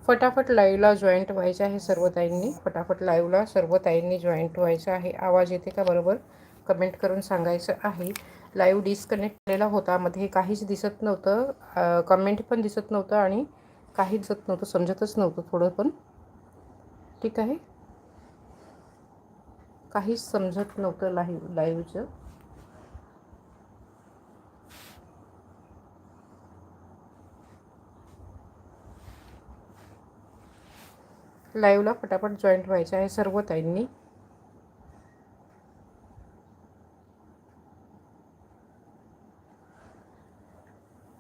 फटाफट लाईव्हला जॉईंट व्हायचं आहे सर्व ताईंनी. फटाफट लाईव्हला सर्व ताईंनी जॉईंट व्हायचं आहे. आवाज येते का बरोबर कमेंट करून सांगायचं आहे. लाईव्ह डिस्कनेक्ट केलेला होता, मध्ये काहीच दिसत नव्हतं, कमेंट पण दिसत नव्हतं आणि काही दिसत नव्हतं, समजतच नव्हतं थोडं पण. ठीक आहे, काहीच समजत नव्हतं लाईव्हचं. लाईव्हला फटाफट जॉईंट व्हायचं आहे सर्व ताईंनी.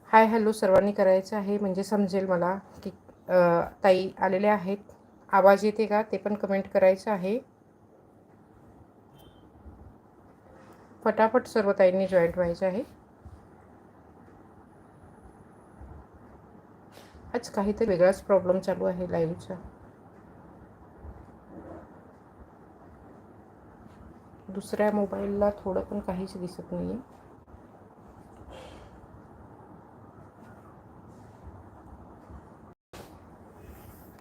हाय हॅलो सर्वांनी करायचं आहे, म्हणजे समजेल मला की ताई आलेले आहेत. आवाज येते का ते पण कमेंट करायचं आहे. फटाफट सर्व ताईंनी जॉईंट व्हायचं आहे. आज काहीतरी वेगळाच प्रॉब्लेम चालू आहे लाईव्हचा. दुसऱ्या मोबाईलला थोडं पण काहीच दिसत नाही आहे.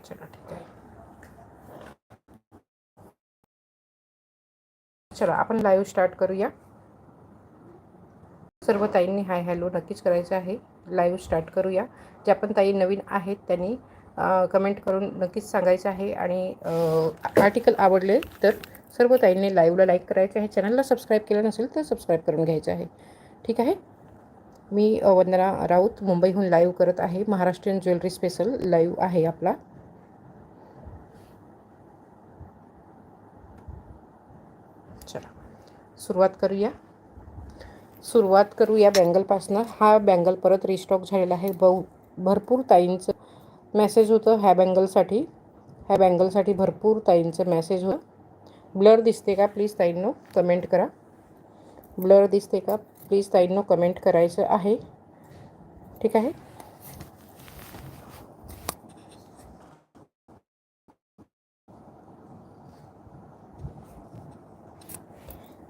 चला ठीक आहे, चला आपण लाईव्ह स्टार्ट करूया. सर्व ताईंनी हाय हॅलो नक्कीच करायचं आहे. लाईव्ह स्टार्ट करूया. ज्या पण ताई नवीन आहेत त्यांनी कमेंट करून नक्कीच सांगायचं आहे. आणि आर्टिकल आवडले तर सर्व ताईंनी लाईव्हला लाईक करायचं आहे. चॅनलला सबस्क्राईब केलं नसेल तर सबस्क्राईब करून घ्यायचं आहे. ठीक आहे. मी वंदना राऊत मुंबईहून लाईव्ह करत आहे. महाराष्ट्रीयन ज्वेलरी स्पेशल लाईव्ह आहे आपला. चला सुरुवात करूया बँगलपासनं. हा बँगल परत रिस्टॉक झालेला आहे. भरपूर ताईंचं मेसेज होतं ह्या बँगलसाठी भरपूर ताईंचं मेसेज होतं. ब्लर दिसते का प्लीज ताईंनो कमेंट करा. ब्लर दिसते का प्लीज ताईंनो कमेंट करायचं आहे. ठीक आहे.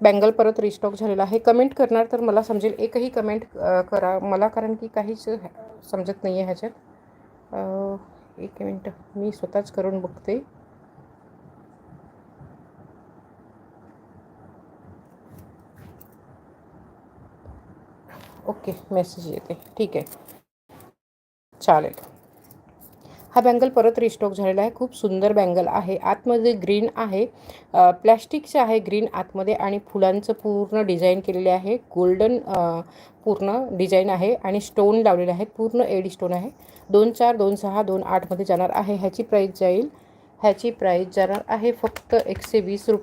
बँगल परत रिस्टॉक झालेला आहे. कमेंट करणार तर मला समजेल. एकही कमेंट करा मला, कारण की काहीच समजत नाही आहे ह्याच्यात. एक मिनटं मी स्वतःच करून बघते. ओके मेसेज येते. ठीक आहे चालेल. हा बँगल परत रिस्टॉक झालेला आहे. खूप सुंदर बँगल आहे. आतमध्ये ग्रीन आहे, प्लॅस्टिकचं आहे ग्रीन आतमध्ये, आणि फुलांचं पूर्ण डिझाईन केलेले आहे. गोल्डन पूर्ण डिझाईन आहे आणि स्टोन लावलेले आहेत. पूर्ण एडी स्टोन आहे. 24, 26, 28मध्ये जाणार आहे. ह्याची प्राईस जाणार आहे फक्त 120 रुपये.